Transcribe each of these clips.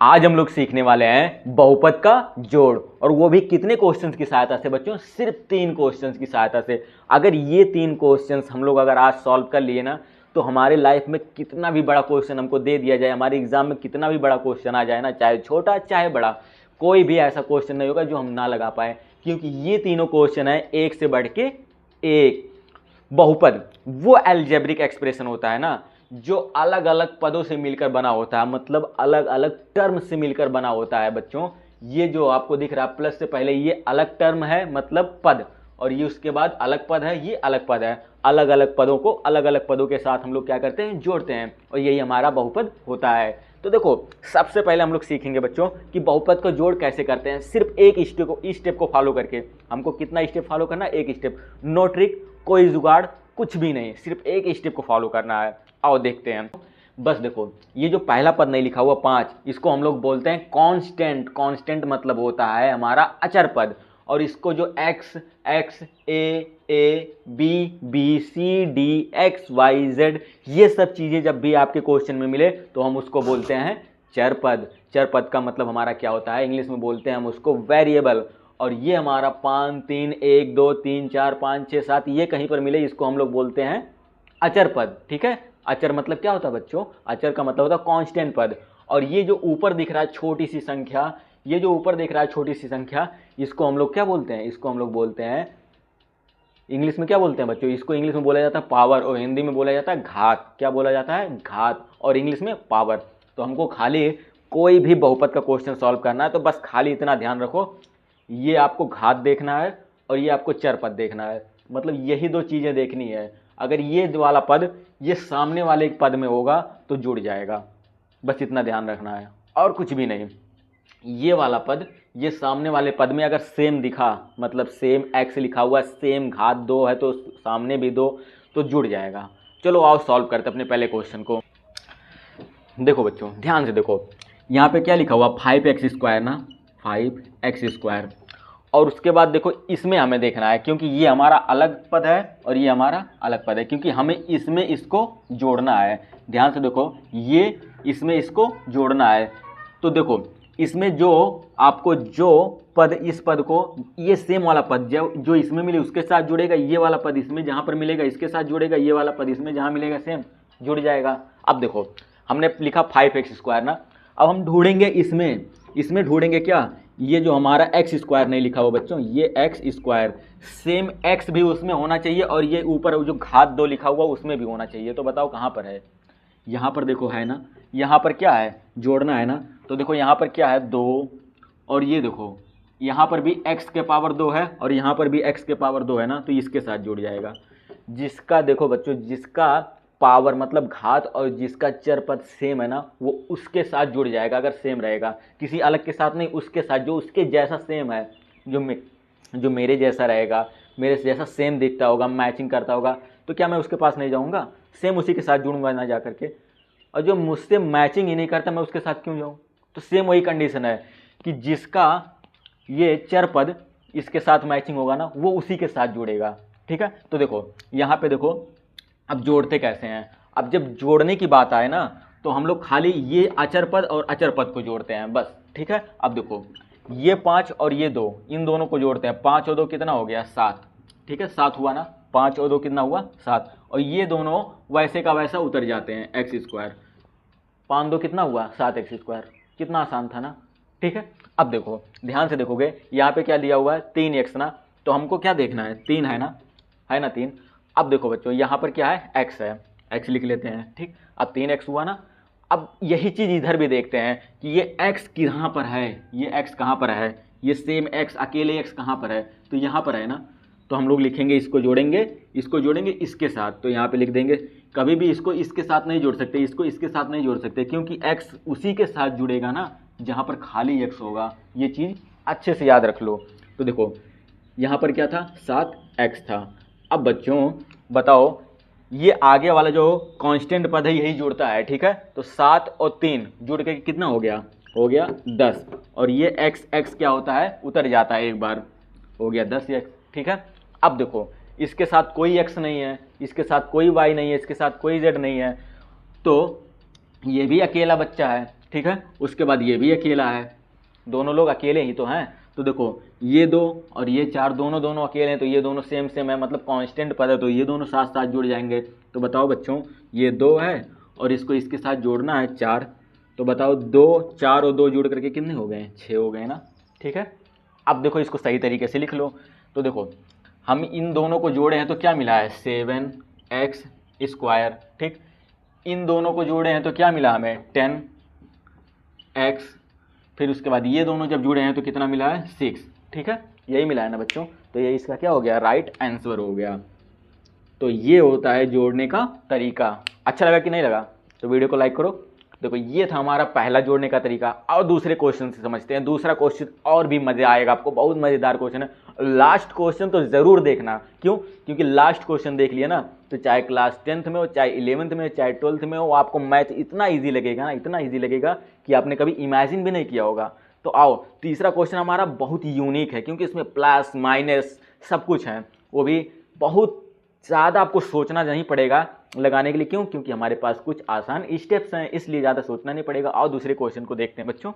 आज हम लोग सीखने वाले हैं बहुपद का जोड़, और वो भी कितने क्वेश्चंस की सहायता से बच्चों? सिर्फ 3 क्वेश्चंस की सहायता से। अगर ये 3 क्वेश्चंस हम लोग अगर आज सॉल्व कर लिए ना, तो हमारे लाइफ में कितना भी बड़ा क्वेश्चन हमको दे दिया जाए, हमारे एग्जाम में कितना भी बड़ा क्वेश्चन आ जाए ना, चाहे छोटा चाहे बड़ा, कोई भी ऐसा क्वेश्चन नहीं होगा जो हम ना लगा पाए, क्योंकि ये तीनों क्वेश्चन है एक से बढ़ के एक। बहुपद वो अलजेब्रिक एक्सप्रेशन होता है ना, जो अलग अलग पदों से मिलकर बना होता है, मतलब अलग अलग टर्म से मिलकर बना होता है बच्चों। ये जो आपको दिख रहा है प्लस से पहले, ये अलग टर्म है मतलब पद, और ये उसके बाद अलग पद है, ये अलग पद है। अलग अलग पदों को अलग अलग पदों के साथ हम लोग क्या करते हैं? जोड़ते हैं, और यही हमारा बहुपद होता है। तो देखो, सबसे पहले हम लोग सीखेंगे बच्चों कि बहुपद को जोड़ कैसे करते हैं, सिर्फ एक स्टेप को फॉलो करके। हमको कितना स्टेप फॉलो करना है? एक स्टेप। नो ट्रिक, कोई जुगाड़, कुछ भी नहीं, सिर्फ एक स्टेप को फॉलो करना है। आओ देखते हैं। बस देखो, ये जो पहला पद नहीं लिखा हुआ 5, इसको हम लोग बोलते हैं कांस्टेंट। कांस्टेंट मतलब होता है हमारा अचर पद। और इसको जो x, a, b, c, d, x, y, z, ये सब चीज़ें जब भी आपके क्वेश्चन में मिले तो हम उसको बोलते हैं चर पद। चर पद का मतलब हमारा क्या होता है? इंग्लिश में बोलते हैं हम उसको वेरिएबल। और ये हमारा 5, 3, 1, 2, 3, 4, 5, 6, 7 ये कहीं पर मिले, इसको हम लोग बोलते हैं अचर पद। ठीक है, अचर मतलब क्या होता है बच्चों? अचर का मतलब होता है कांस्टेंट पद। और ये जो ऊपर दिख रहा है छोटी सी संख्या, ये जो ऊपर दिख रहा है छोटी सी संख्या, इसको हम लोग क्या बोलते हैं? इसको हम लोग बोलते हैं, इंग्लिश में क्या बोलते हैं बच्चों? इसको इंग्लिश में बोला जाता है पावर, और हिंदी में बोला जाता है घात। क्या बोला जाता है? घात, और इंग्लिश में पावर। तो हमको खाली कोई भी बहुपद का क्वेश्चन सॉल्व करना है तो बस खाली इतना ध्यान रखो, ये आपको घात देखना है और ये आपको चर पद देखना है, मतलब यही 2 चीज़ें देखनी है। अगर ये वाला पद ये सामने वाले एक पद में होगा तो जुड़ जाएगा, बस इतना ध्यान रखना है और कुछ भी नहीं। ये वाला पद ये सामने वाले पद में अगर सेम दिखा, मतलब सेम x लिखा हुआ, सेम घात 2 है तो सामने भी 2, तो जुड़ जाएगा। चलो आओ सॉल्व करते अपने पहले क्वेश्चन को। देखो बच्चों ध्यान से देखो, यहाँ पे क्या लिखा हुआ? 5x² ना, 5x²। और उसके बाद देखो इसमें हमें देखना है, क्योंकि ये हमारा अलग पद है और ये हमारा अलग पद है, क्योंकि हमें इसमें इसको जोड़ना है। ध्यान से देखो, ये इसमें इसको जोड़ना है। तो देखो इसमें जो आपको जो पद, इस पद को ये सेम वाला पद जो इसमें मिले उसके साथ जुड़ेगा, ये वाला पद इसमें जहाँ पर मिलेगा इसके साथ जुड़ेगा, ये वाला पद इसमें जहाँ मिलेगा सेम जुड़ जाएगा। अब देखो हमने लिखा 5x² ना, अब हम ढूंढेंगे इसमें ढूंढेंगे क्या? ये जो हमारा x² नहीं लिखा हुआ बच्चों, ये x², सेम x भी उसमें होना चाहिए, और ये ऊपर जो घात 2 लिखा हुआ उसमें भी होना चाहिए। तो बताओ कहाँ पर है? यहाँ पर देखो है ना, यहाँ पर क्या है? जोड़ना है ना। तो देखो यहाँ पर क्या है? 2, और ये देखो यहाँ पर भी x के पावर 2 है और यहाँ पर भी x के पावर 2 है ना, तो इसके साथ जुड़ जाएगा। जिसका देखो बच्चों, जिसका पावर मतलब घात और जिसका चर पद सेम है ना, वो उसके साथ जुड़ जाएगा अगर सेम रहेगा, किसी अलग के साथ नहीं, उसके साथ जो उसके जैसा सेम है, जो मेरे जैसा रहेगा, मेरे जैसा सेम दिखता होगा, मैचिंग करता होगा, तो क्या मैं उसके पास नहीं जाऊँगा? सेम उसी के साथ जुड़ूंगा ना जा करके। और जो मुझसे मैचिंग ही नहीं करता मैं उसके साथ क्यों जाऊँ? तो सेम वही कंडीशन है कि जिसका ये चर पद इसके साथ मैचिंग होगा ना, वो उसी के साथ जुड़ेगा। ठीक है, तो देखो यहाँ पे देखो, अब जोड़ते कैसे हैं? अब जब जोड़ने की बात आए ना, तो हम लोग खाली ये अचर पद और अचर पद को जोड़ते हैं बस। ठीक है, अब देखो ये 5 और ये 2, इन दोनों को जोड़ते हैं। 5 और 2 कितना हो गया? 7। ठीक है, 7 हुआ ना, 5 और 2 कितना हुआ? 7। और ये दोनों वैसे का वैसा उतर जाते हैं, x²। 5 2 कितना हुआ? 7x²। कितना आसान था ना। ठीक है, अब देखो ध्यान से देखोगे, यहाँ पे क्या दिया हुआ है? 3x ना, तो हमको क्या देखना है? 3 है ना 3। अब देखो बच्चों यहाँ पर क्या है? x है, x लिख लेते हैं। ठीक, अब 3x हुआ ना। अब यही चीज़ इधर भी देखते हैं कि ये x कहाँ पर है, ये x कहाँ पर है, ये सेम x, अकेले x कहाँ पर है? तो यहाँ पर है ना। तो हम लोग लिखेंगे, इसको जोड़ेंगे इसके साथ, तो यहाँ पे लिख देंगे। कभी भी इसको इसके साथ नहीं जोड़ सकते, इसको इसके साथ नहीं जोड़ सकते, क्योंकि x उसी के साथ जुड़ेगा ना जहाँ पर खाली x होगा। ये चीज़ अच्छे से याद रख लो। तो देखो यहाँ पर क्या था? 7x था। अब बच्चों बताओ, ये आगे वाला जो कांस्टेंट पद है यही जुड़ता है। ठीक है, तो 7 और 3 जुड़ के कितना हो गया? 10। और ये x क्या होता है? उतर जाता है एक बार, हो गया 10x। ठीक है, अब देखो इसके साथ कोई x नहीं है, इसके साथ कोई y नहीं है, इसके साथ कोई z नहीं है, तो ये भी अकेला बच्चा है। ठीक है। उसके बाद ये भी अकेला है, दोनों लोग अकेले ही तो हैं। तो देखो ये 2 और ये 4 दोनों दोनों अकेले हैं, तो ये दोनों सेम सेम है, मतलब कांस्टेंट पद है, तो ये दोनों साथ साथ जुड़ जाएंगे। तो बताओ बच्चों, ये 2 है और इसको इसके साथ जोड़ना है 4, तो बताओ 2 4 और 2 जुड़ करके कितने हो गए? 6 हो गए ना। ठीक है, अब देखो इसको सही तरीके से लिख लो। तो देखो हम इन दोनों को जोड़े हैं तो क्या मिला है? 7x²। ठीक, इन दोनों को जोड़े हैं तो क्या मिला हमें? 10x। फिर उसके बाद ये दोनों जब जुड़े हैं तो कितना मिला है? 6। ठीक है, यही मिला है ना बच्चों। तो ये इसका क्या हो गया? राइट आंसर हो गया। तो ये होता है जोड़ने का तरीका। अच्छा लगा कि नहीं लगा? तो वीडियो को लाइक करो। देखो ये था हमारा पहला जोड़ने का तरीका। और दूसरे क्वेश्चन से समझते हैं। दूसरा क्वेश्चन और भी मज़े आएगा आपको, बहुत मज़ेदार क्वेश्चन है। लास्ट क्वेश्चन तो ज़रूर देखना। क्यों? क्योंकि लास्ट क्वेश्चन देख लिया ना तो चाहे क्लास 10th में हो, चाहे 11th में हो, चाहे 12th में हो, आपको मैथ इतना ईजी लगेगा ना, इतना ईजी लगेगा कि आपने कभी इमेजिन भी नहीं किया होगा। तो आओ, तीसरा क्वेश्चन हमारा बहुत यूनिक है क्योंकि इसमें प्लस माइनस सब कुछ है, वो भी बहुत ज़्यादा आपको सोचना नहीं पड़ेगा लगाने के लिए। क्यों? क्योंकि हमारे पास कुछ आसान स्टेप्स हैं, इसलिए ज़्यादा सोचना नहीं पड़ेगा। और दूसरे क्वेश्चन को देखते हैं बच्चों।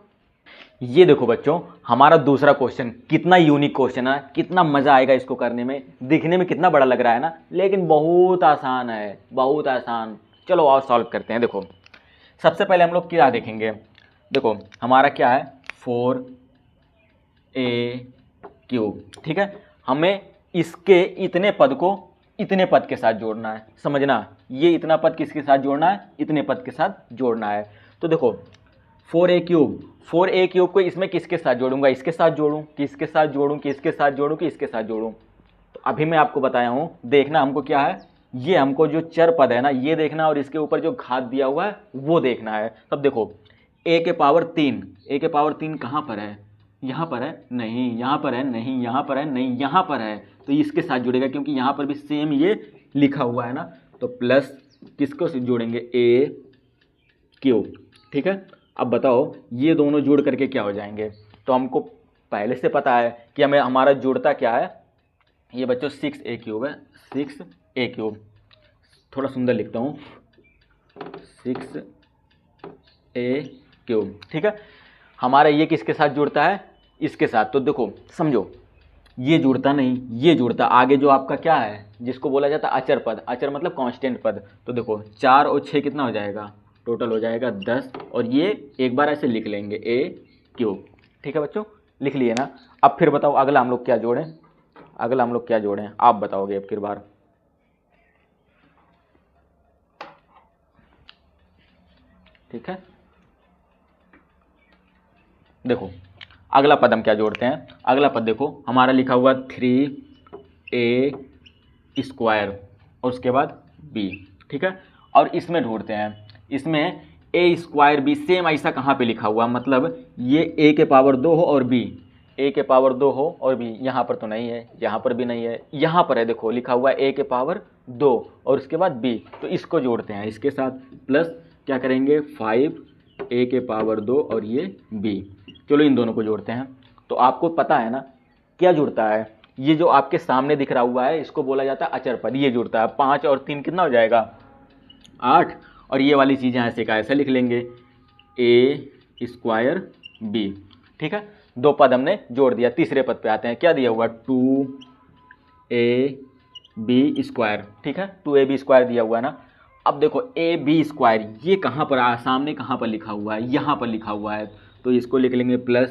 ये देखो बच्चों, हमारा दूसरा क्वेश्चन कितना यूनिक क्वेश्चन है, कितना मज़ा आएगा इसको करने में। दिखने में कितना बड़ा लग रहा है ना, लेकिन बहुत आसान है, बहुत आसान। चलो और सॉल्व करते हैं। देखो सबसे पहले हम लोग क्या देखेंगे? देखो हमारा क्या है? 4a³। ठीक है, हमें इसके इतने पद को इतने पद के साथ जोड़ना है। समझना, ये इतना पद किसके साथ जोड़ना है? इतने पद के साथ जोड़ना है। तो देखो 4a³ को इसमें किसके साथ जोड़ूंगा? इसके साथ जोड़ूं, किसके साथ जोड़ूं, किसके साथ जोड़ूं, कि इसके साथ जोड़ूं? तो अभी मैं आपको बताया हूं। देखना हमको क्या है, ये हमको जो चर पद है ना ये देखना, और इसके ऊपर जो घात दिया हुआ है वो देखना है। तब देखो a⁻³ a⁻³ कहाँ पर है? यहाँ पर है? नहीं। यहाँ पर है? नहीं। यहाँ पर है? नहीं। यहाँ पर है, तो इसके साथ जुड़ेगा क्योंकि यहाँ पर भी सेम ये लिखा हुआ है ना। तो प्लस किसको से जोड़ेंगे? a³। ठीक है, अब बताओ ये दोनों जोड़ करके क्या हो जाएंगे? तो हमको पहले से पता है कि हमें हमारा जोड़ता क्या है। ये बच्चों 6a³ है, 6a³। थोड़ा सुंदर लिखता हूँ, 6a³। ठीक है, हमारा ये किसके साथ जुड़ता है? इसके साथ। तो देखो समझो, ये जुड़ता नहीं, ये जुड़ता। आगे जो आपका क्या है जिसको बोला जाता है अचर पद, अचर मतलब कांस्टेंट पद। तो देखो 4 और 6 कितना हो जाएगा? टोटल हो जाएगा 10, और ये एक बार ऐसे लिख लेंगे a³। ठीक है बच्चों, लिख लिए ना। अब फिर बताओ अगला हम लोग क्या जोड़ें? अगला हम लोग क्या जोड़ें आप बताओगे अब की बार? ठीक है, देखो अगला पद हम क्या जोड़ते हैं? अगला पद देखो हमारा लिखा हुआ 3a² और उसके बाद b। ठीक है, और इसमें ढूंढते हैं। इसमें a² सेम ऐसा कहाँ पे लिखा हुआ? मतलब ये a⁻² हो और b, a⁻² हो और b। यहाँ पर तो नहीं है, यहाँ पर भी नहीं है, यहाँ पर है। देखो लिखा हुआ है a⁻² और उसके बाद b, तो इसको जोड़ते हैं इसके साथ। प्लस क्या करेंगे? 5 a⁻² और ये b। चलो इन दोनों को जोड़ते हैं। तो आपको पता है ना क्या जुड़ता है? ये जो आपके सामने दिख रहा हुआ है इसको बोला जाता है अचर पद। ये जुड़ता है। 5 और 3 कितना हो जाएगा? 8। और ये वाली चीज़ें ऐसे का ऐसे लिख लेंगे a²b। ठीक है, 2 पद हमने जोड़ दिया। तीसरे पद पे आते हैं। क्या दिया हुआ? 2ab²। ठीक है, 2ab² दिया हुआ है ना। अब देखो ab² ये कहाँ पर आ, सामने कहाँ पर लिखा हुआ है? यहाँ पर लिखा हुआ है, तो इसको लिख लेंगे प्लस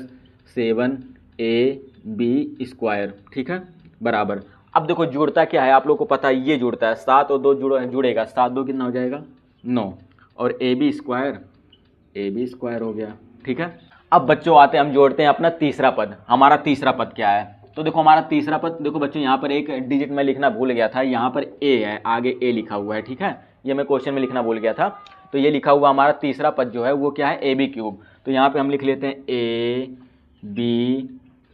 7ab²। ठीक है, बराबर। अब देखो जुड़ता क्या है आप लोग को पता है? ये जुड़ता है 7 और 2 जुड़ेगा। 7 2 कितना हो जाएगा? 9। और ab² हो गया। ठीक है, अब बच्चों आते हैं हम जोड़ते हैं अपना तीसरा पद। हमारा तीसरा पद क्या है? तो देखो हमारा तीसरा पद, देखो बच्चों यहाँ पर एक डिजिट में लिखना भूल गया था। यहाँ पर a है, आगे a लिखा हुआ है। ठीक है, ये मैं क्वेश्चन में लिखना भूल गया था। तो ये लिखा हुआ हमारा तीसरा पद जो है वो क्या है? ab³। तो यहाँ पे हम लिख लेते हैं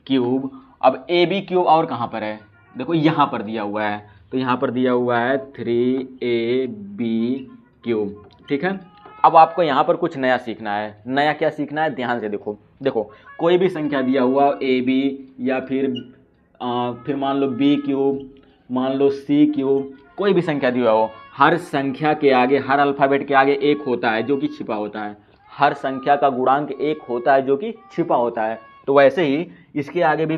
ab³ अब ab³ और कहाँ पर है? देखो यहाँ पर दिया हुआ है, तो यहाँ पर दिया हुआ है 3ab³। ठीक है, अब आपको यहाँ पर कुछ नया सीखना है। नया क्या सीखना है? ध्यान से देखो। देखो कोई भी संख्या दिया हुआ ab या फिर मान लो b³, मान लो c³, कोई भी संख्या दिया हो, हर संख्या के आगे, हर अल्फ़ाबेट के आगे एक होता है जो कि छिपा होता है। हर संख्या का गुणांक 1 होता है जो कि छिपा होता है। तो वैसे ही इसके आगे भी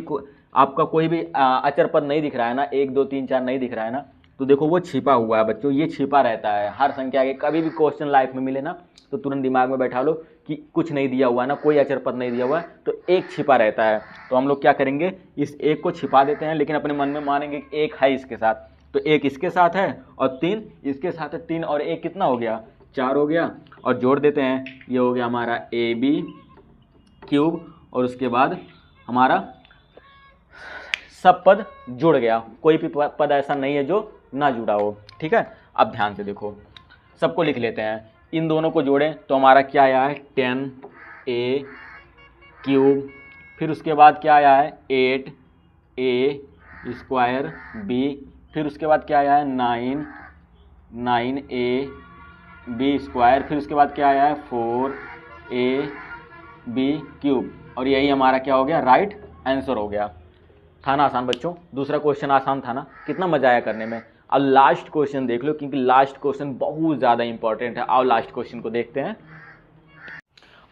आपका कोई भी अचर पद नहीं दिख रहा है ना, 1 2 3 4 नहीं दिख रहा है ना, तो देखो वो छिपा हुआ है बच्चों, ये छिपा रहता है हर संख्या के। कभी भी क्वेश्चन लाइफ में मिले ना तो तुरंत दिमाग में बैठा लो कि कुछ नहीं दिया हुआ है ना, कोई अचर पद नहीं दिया हुआ है, तो 1 छिपा रहता है। तो हम लोग क्या करेंगे, इस 1 को छिपा देते हैं, लेकिन अपने मन में मानेंगे कि 1 है इसके साथ, तो 1 इसके साथ है और 3 इसके साथ है। 3 और 1 कितना हो गया, 4 हो गया। और जोड़ देते हैं, ये हो गया हमारा AB³ और उसके बाद हमारा सब पद जुड़ गया, कोई भी पद ऐसा नहीं है जो ना जुड़ा हो। ठीक है, अब ध्यान से देखो, सबको लिख लेते हैं। इन दोनों को जोड़ें तो हमारा क्या आया है, 10A³, फिर उसके बाद क्या आया है 8A²B, फिर उसके बाद क्या आया है 9AB², फिर उसके बाद क्या आया है 4AB³, और यही हमारा क्या हो गया, राइट आंसर हो गया। था ना आसान बच्चों, दूसरा क्वेश्चन आसान था ना, कितना मजा आया करने में। अब लास्ट क्वेश्चन देख लो, क्योंकि लास्ट क्वेश्चन बहुत ज़्यादा इंपॉर्टेंट है। आओ लास्ट क्वेश्चन को देखते हैं,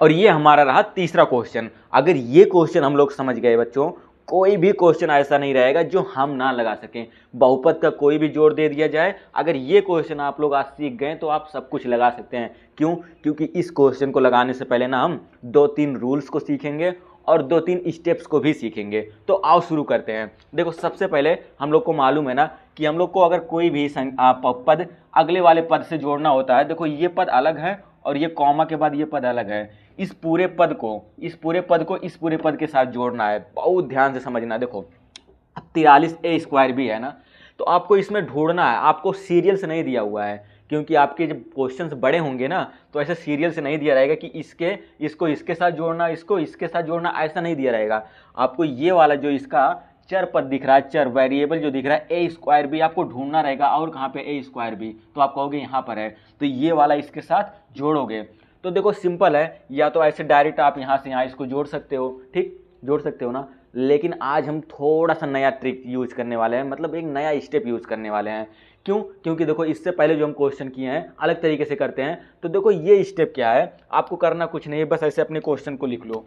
और ये हमारा रहा तीसरा क्वेश्चन। अगर ये क्वेश्चन हम लोग समझ गए बच्चों, कोई भी क्वेश्चन ऐसा नहीं रहेगा जो हम ना लगा सकें। बहुपद का कोई भी जोड़ दे दिया जाए, अगर ये क्वेश्चन आप लोग आज सीख गए तो आप सब कुछ लगा सकते हैं। क्यों, क्योंकि इस क्वेश्चन को लगाने से पहले ना हम 2-3 रूल्स को सीखेंगे और 2-3 स्टेप्स को भी सीखेंगे। तो आओ शुरू करते हैं। देखो सबसे पहले हम लोग को मालूम है ना कि हम लोग को अगर कोई भी पद अगले वाले पद से जोड़ना होता है, देखो ये पद अलग है और ये कॉमा के बाद ये पद अलग है, इस पूरे पद को इस पूरे पद के साथ जोड़ना है। बहुत ध्यान से समझना। देखो 43A² भी है ना, तो आपको इसमें ढूंढना है, आपको सीरियल से नहीं दिया हुआ है, क्योंकि आपके जब क्वेश्चंस बड़े होंगे ना तो ऐसे सीरियल से नहीं दिया रहेगा कि इसको इसके साथ जोड़ना, इसको इसके साथ जोड़ना, ऐसा नहीं दिया रहेगा। आपको ये वाला जो इसका चर पद दिख रहा है, चर वेरिएबल जो दिख रहा है A²B, आपको ढूंढना रहेगा। और कहाँ पे A²B, तो आप कहोगे यहाँ पर है, तो ये वाला इसके साथ जोड़ोगे। तो देखो सिंपल है, या तो ऐसे डायरेक्ट आप यहाँ से यहाँ इसको जोड़ सकते हो, ठीक, जोड़ सकते हो ना। लेकिन आज हम थोड़ा सा नया ट्रिक यूज करने वाले हैं, मतलब एक नया स्टेप यूज करने वाले हैं। क्यों, क्योंकि देखो इससे पहले जो हम क्वेश्चन किए हैं अलग तरीके से करते हैं। तो देखो ये स्टेप क्या है, आपको करना कुछ नहीं है, बस ऐसे अपने क्वेश्चन को लिख लो।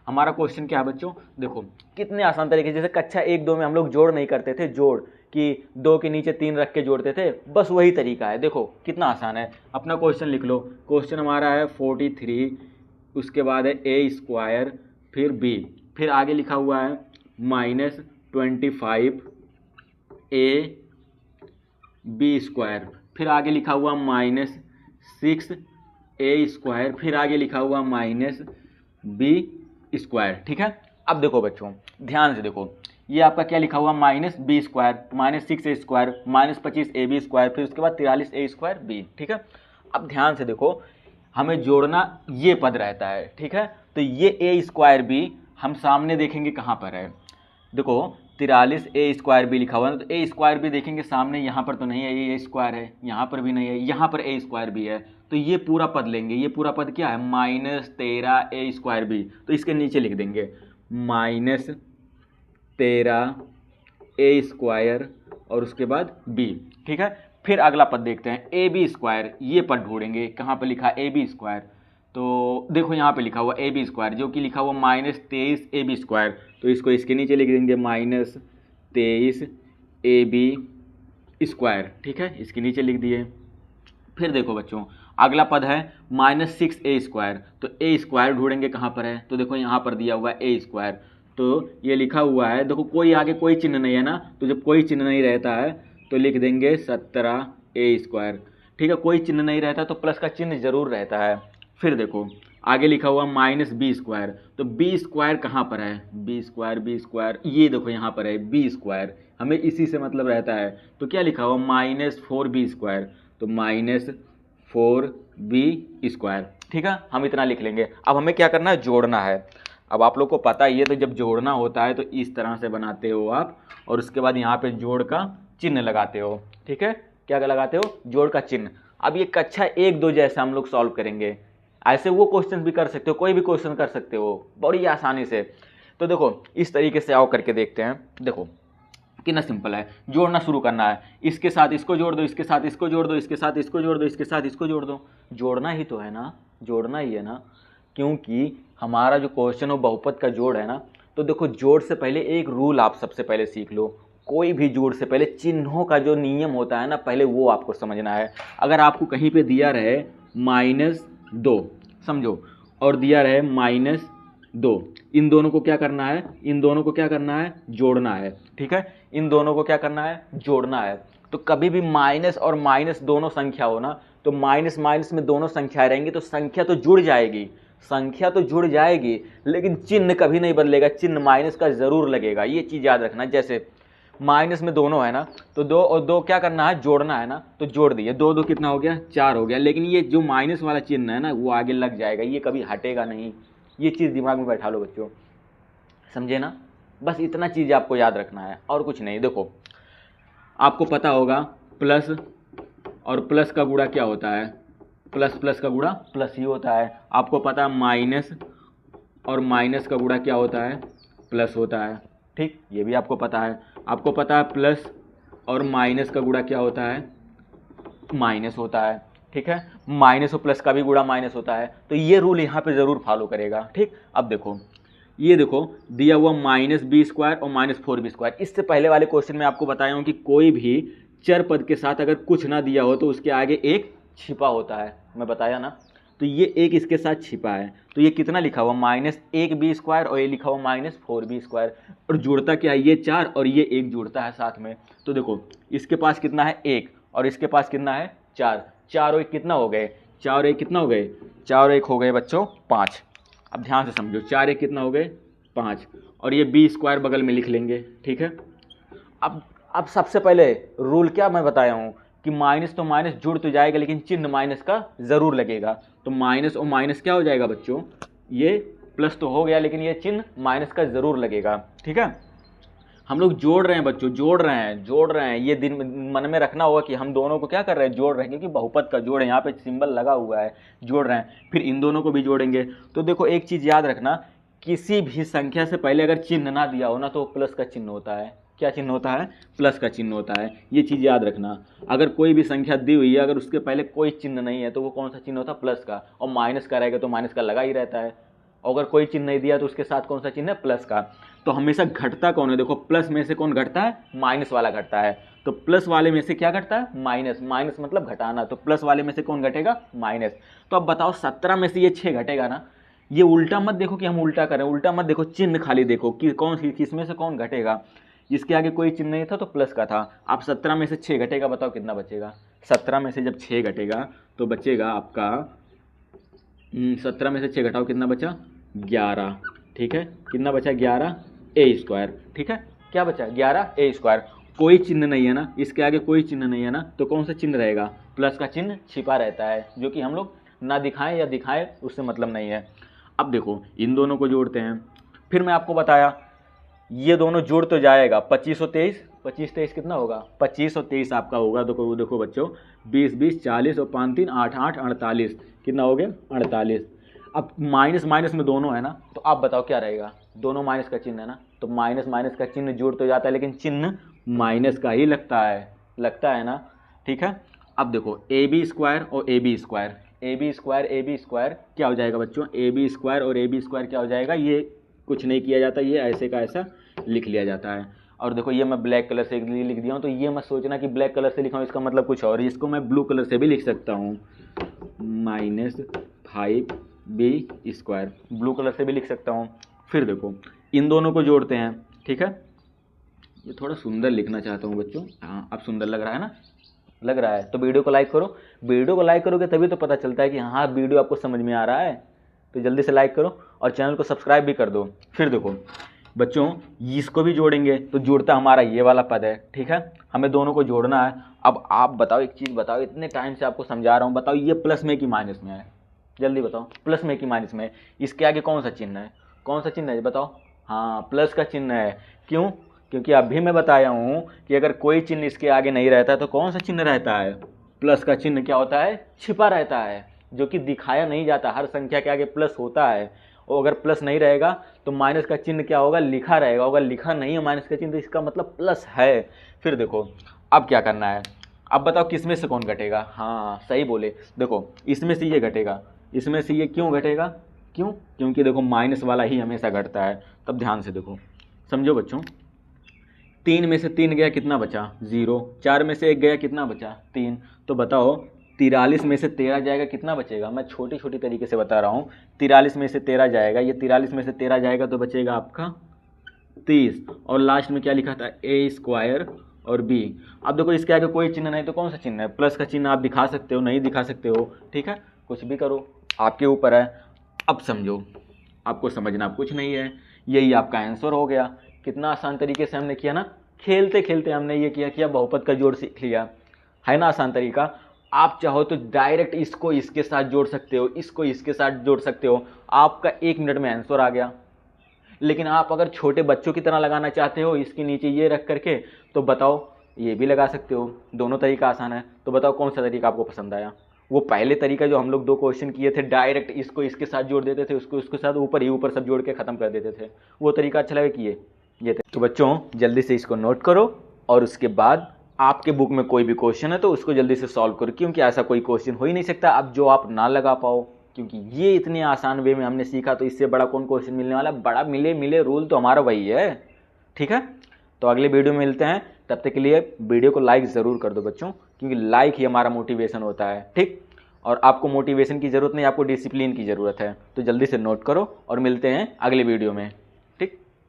हमारा क्वेश्चन क्या है बच्चों, देखो कितने आसान तरीके, जैसे कक्षा 1-2 में हम लोग जोड़ नहीं करते थे, जोड़ कि 2 के नीचे 3 रख के जोड़ते थे, बस वही तरीका है। देखो कितना आसान है। अपना क्वेश्चन लिख लो। क्वेश्चन हमारा है 43, उसके बाद है A², फिर B, फिर आगे लिखा हुआ है -25AB², फिर आगे लिखा हुआ -6A², फिर आगे लिखा हुआ -B²। ठीक है, अब देखो बच्चों ध्यान से देखो, ये आपका क्या लिखा हुआ -B², -6A², -25AB², फिर उसके बाद 43A²B। ठीक है, अब ध्यान से देखो, हमें जोड़ना ये पद रहता है। ठीक है, तो ये A²B हम सामने देखेंगे कहाँ पर है, देखो 43A²B लिखा हुआ है, तो A²B देखेंगे सामने, यहाँ पर तो नहीं है, ये A² है, यहाँ पर भी नहीं है, यहाँ पर A²B है, तो ये पूरा पद लेंगे। ये पूरा पद क्या है, -13A²B, तो इसके नीचे लिख देंगे -13A² और उसके बाद B। ठीक है, फिर अगला पद देखते हैं AB², ये पद ढूंढेंगे, कहाँ पर लिखा AB², तो देखो यहाँ पे लिखा हुआ AB², जो कि लिखा हुआ -23AB², तो इसको इसके नीचे लिख देंगे -23AB²। ठीक है, इसके नीचे लिख दिए। फिर देखो बच्चों अगला पद है -6A², तो A² ढूंढेंगे कहाँ पर है, तो देखो यहाँ पर दिया हुआ है A², तो ये लिखा हुआ है, देखो कोई आगे कोई चिन्ह नहीं है ना, तो जब कोई चिन्ह नहीं रहता है तो लिख देंगे 17A²। ठीक है, कोई चिन्ह नहीं रहता तो प्लस का चिन्ह जरूर रहता है। फिर देखो आगे लिखा हुआ -B², तो B² कहाँ पर है, B², ये देखो यहाँ पर है B², हमें इसी से मतलब रहता है। तो क्या लिखा हुआ -4B², तो -4B²। ठीक है, हम इतना लिख लेंगे। अब हमें क्या करना है, जोड़ना है। अब आप लोग को पता ही है, तो जब जोड़ना होता है तो इस तरह से बनाते हो आप, और उसके बाद यहाँ पे जोड़ का चिन्ह लगाते हो। ठीक है, क्या लगाते हो, जोड़ का चिन्ह। अब ये कक्षा 1-2 जैसा हम लोग सॉल्व करेंगे, ऐसे वो क्वेश्चन भी कर सकते हो, कोई भी क्वेश्चन कर सकते हो बड़ी आसानी से। तो देखो इस तरीके से आओ करके देखते हैं। देखो कितना सिंपल है, जोड़ना शुरू करना है, इसके साथ इसको जोड़ दो, इसके साथ इसको जोड़ दो, इसके साथ इसको जोड़ दो, इसके साथ इसको जोड़ दो, जोड़ना ही तो है ना, जोड़ना ही है ना, क्योंकि हमारा जो क्वेश्चन हो बहुपद का जोड़ है ना। तो देखो जोड़ से पहले एक रूल आप सबसे पहले सीख लो, कोई भी जोड़ से पहले चिन्हों का जो नियम होता है ना, पहले वो आपको समझना है। अगर आपको कहीं पे दिया रहे -2 समझो और दिया रहे -2, इन दोनों को क्या करना है, इन दोनों को क्या करना है, जोड़ना है, ठीक है, इन दोनों को क्या करना है, जोड़ना है। तो कभी भी माइनस और माइनस दोनों संख्या हो ना, तो माइनस माइनस में दोनों संख्याएं रहेंगी तो संख्या तो जुड़ जाएगी, संख्या तो जुड़ जाएगी, लेकिन चिन्ह कभी नहीं बदलेगा, चिन्ह माइनस का ज़रूर लगेगा, ये चीज़ याद रखना। जैसे माइनस में दोनों है ना, तो 2 और 2 क्या करना है, जोड़ना है ना, तो जोड़ दिए, 2 2 कितना हो गया, 4 हो गया, लेकिन ये जो माइनस वाला चिन्ह है ना वो आगे लग जाएगा, ये कभी हटेगा नहीं, ये चीज़ दिमाग में बैठा लो बच्चों, समझे ना। बस इतना चीज़ आपको याद रखना है और कुछ नहीं। देखो आपको पता होगा प्लस और प्लस का गुणा क्या होता है, प्लस प्लस का गुणा प्लस ही होता है। आपको पता है माइनस और माइनस का गुणा क्या होता है, प्लस होता है, ठीक, ये भी आपको पता है। आपको पता है प्लस और माइनस का गुणा क्या होता है, माइनस होता है, ठीक है, माइनस और प्लस का भी गुणा माइनस होता है। तो ये रूल यहाँ पे ज़रूर फॉलो करेगा, ठीक। अब देखो ये देखो दिया हुआ -b² और -4b²। इससे पहले वाले क्वेश्चन में आपको बताया हूँ कि कोई भी चर पद के साथ अगर कुछ ना दिया हो तो उसके आगे एक छिपा होता है, मैं बताया ना। तो ये एक इसके साथ छिपा है, तो ये कितना लिखा हुआ -1b² और ये लिखा हुआ -4b², और जुड़ता क्या है, ये 4 और ये 1 जुड़ता है साथ में। तो देखो इसके पास कितना है 1 और इसके पास कितना है 4, 4 और 1 कितना हो गए, 4 और 1 कितना हो गए, 4 और 1 हो गए बच्चों 5। अब ध्यान से समझो, 4 1 कितना हो गए 5, और ये b² बगल में लिख लेंगे, ठीक है। अब सबसे पहले रूल क्या मैं बताया हूँ कि माइनस तो माइनस जुड़ तो जाएगा, लेकिन चिन्ह माइनस का ज़रूर लगेगा। तो माइनस और माइनस क्या हो जाएगा बच्चों, ये प्लस तो हो गया लेकिन ये चिन्ह माइनस का ज़रूर लगेगा, ठीक है। हम लोग जोड़ रहे हैं बच्चों, जोड़ रहे हैं, ये दिन मन में रखना होगा कि हम दोनों को क्या कर रहे हैं, जोड़ रहे हैं, क्योंकि बहुपद का जोड़ है, यहाँ पे सिंबल लगा हुआ है, जोड़ रहे हैं। फिर इन दोनों को भी जोड़ेंगे। तो देखो एक चीज़ याद रखना, किसी भी संख्या से पहले अगर चिन्ह ना दिया हो ना तो प्लस का चिन्ह होता है। क्या चिन्ह होता है, प्लस का चिन्ह होता है, ये चीज़ याद रखना। अगर कोई भी संख्या दी हुई है, अगर उसके पहले कोई चिन्ह नहीं है तो वो कौन सा चिन्ह होता है, प्लस का, और माइनस का रहेगा तो माइनस का लगा ही रहता है। अगर कोई चिन्ह नहीं दिया तो उसके साथ कौन सा चिन्ह है, प्लस का। तो हमेशा घटता कौन है, देखो प्लस में से कौन घटता है, माइनस वाला घटता है। तो प्लस वाले में से क्या घटता है, माइनस, माइनस मतलब घटाना, तो प्लस वाले में से कौन घटेगा, माइनस। तो अब बताओ 17 में से ये 6 घटेगा ना, ये उल्टा मत देखो कि हम उल्टा करें, उल्टा मत देखो, चिन्ह खाली देखो कि कौन किस में से कौन घटेगा। इसके आगे कोई चिन्ह नहीं था तो प्लस का था। आप 17 में से 6 घटेगा, बताओ कितना बचेगा, 17 में से जब 6 घटेगा तो बचेगा आपका 17 में से 6 घटाओ कितना बचा, 11, ठीक है, कितना बचा 11a², ठीक है, क्या बचा 11a²। कोई चिन्ह नहीं है ना, इसके आगे कोई चिन्ह नहीं है ना, तो कौन सा चिन्ह रहेगा, प्लस का चिन्ह छिपा रहता है, जो कि हम लोग ना दिखाएं या दिखाएं उससे मतलब नहीं है। अब देखो इन दोनों को जोड़ते हैं, फिर मैं आपको बताया ये दोनों जुड़ तो जाएगा, 25 और 23, 25 23 कितना होगा, 25 और 23 आपका होगा। तो देखो बच्चों 20 20 40 और 5 3 8 8 48, कितना हो गया 48। अब माइनस माइनस में दोनों है ना, तो आप बताओ क्या रहेगा, दोनों माइनस का चिन्ह है ना, तो माइनस माइनस का चिन्ह जुड़ तो जाता है लेकिन चिन्ह माइनस का ही लगता है ना, ठीक है। अब देखो ab² और ab² क्या हो जाएगा बच्चों, ab² और ab² क्या हो जाएगा, ये कुछ नहीं किया जाता, ये ऐसे का ऐसा लिख लिया जाता है। और देखो ये मैं ब्लैक कलर से लिख दिया हूँ, तो ये मत सोचना कि ब्लैक कलर से लिखा हूँ इसका मतलब कुछ और, इसको मैं ब्लू कलर से भी लिख सकता हूँ, -5b², ब्लू कलर से भी लिख सकता हूँ। फिर देखो इन दोनों को जोड़ते हैं, ठीक है। ये थोड़ा सुंदर लिखना चाहता हूँ बच्चों, हाँ अब सुंदर लग रहा है ना, लग रहा है तो वीडियो को लाइक करो, वीडियो को लाइक करोगे तभी तो पता चलता है कि हाँ वीडियो आपको समझ में आ रहा है। तो जल्दी से लाइक करो और चैनल को सब्सक्राइब भी कर दो। फिर देखो बच्चों इसको भी जोड़ेंगे, तो जुड़ता हमारा ये वाला पद है, ठीक है, हमें दोनों को जोड़ना है। अब आप बताओ एक चीज़ बताओ, इतने टाइम से आपको समझा रहा हूँ, बताओ ये प्लस में कि माइनस में है, जल्दी बताओ, प्लस में कि माइनस में है। इसके आगे कौन सा चिन्ह है, कौन सा चिन्ह है बताओ, हाँ प्लस का चिन्ह है। क्यों, क्योंकि अभी मैं बताया हूँ कि अगर कोई चिन्ह इसके आगे नहीं रहता तो कौन सा चिन्ह रहता है, प्लस का चिन्ह क्या होता है, छिपा रहता है, जो कि दिखाया नहीं जाता। हर संख्या के आगे प्लस होता है और अगर प्लस नहीं रहेगा तो माइनस का चिन्ह क्या होगा, लिखा रहेगा, अगर लिखा नहीं है माइनस का चिन्ह तो इसका मतलब प्लस है। फिर देखो अब क्या करना है, अब बताओ किस में से कौन घटेगा। हाँ सही बोले, देखो इसमें से ये घटेगा, इसमें से ये क्यों घटेगा, क्यों, क्योंकि देखो माइनस वाला ही हमेशा घटता है। तब ध्यान से देखो, समझो बच्चों, 3 में से 3 गया कितना बचा 0, 4 में से 1 गया कितना बचा 3, तो बताओ 43 में से 13 जाएगा कितना बचेगा। मैं छोटी छोटी तरीके से बता रहा हूँ, 43 में से 13 जाएगा, ये 43 में से 13 जाएगा तो बचेगा आपका 30, और लास्ट में क्या लिखा था ए स्क्वायर और बी। अब देखो इसके आगे कोई चिन्ह नहीं तो कौन सा चिन्ह है, प्लस का चिन्ह आप दिखा सकते हो, नहीं दिखा सकते हो, ठीक है, कुछ भी करो आपके ऊपर है। अब समझो, आपको समझना कुछ नहीं है, यही आपका आंसर हो गया। कितना आसान तरीके से हमने किया ना, खेलते खेलते हमने ये किया बहुपद का जोड़ सीख लिया, है ना आसान तरीका। आप चाहो तो डायरेक्ट इसको इसके साथ जोड़ सकते हो, इसको इसके साथ जोड़ सकते हो, आपका 1 मिनट में आंसर आ गया। लेकिन आप अगर छोटे बच्चों की तरह लगाना चाहते हो इसके नीचे ये रख करके, तो बताओ ये भी लगा सकते हो, दोनों तरीका आसान है। तो बताओ कौन सा तरीका आपको पसंद आया, वो पहले तरीका जो हम लोग 2 क्वेश्चन किए थे, डायरेक्ट इसको इसके साथ जोड़ देते थे, उसको उसके साथ ऊपर ही ऊपर सब जोड़ के ख़त्म कर देते थे, वो तरीका अच्छा लगे कि ये तो बच्चों जल्दी से इसको नोट करो, और उसके बाद आपके बुक में कोई भी क्वेश्चन है तो उसको जल्दी से सॉल्व करो, क्योंकि ऐसा कोई क्वेश्चन हो ही नहीं सकता अब जो आप ना लगा पाओ, क्योंकि ये इतने आसान वे में हमने सीखा, तो इससे बड़ा कौन क्वेश्चन मिलने वाला, बड़ा मिले रूल तो हमारा वही है, ठीक है। तो अगले वीडियो में मिलते हैं, तब तक के लिए वीडियो को लाइक ज़रूर कर दो बच्चों, क्योंकि लाइक ही हमारा मोटिवेशन होता है, ठीक। और आपको मोटिवेशन की ज़रूरत नहीं, आपको डिसिप्लिन की ज़रूरत है। तो जल्दी से नोट करो और मिलते हैं अगले वीडियो में।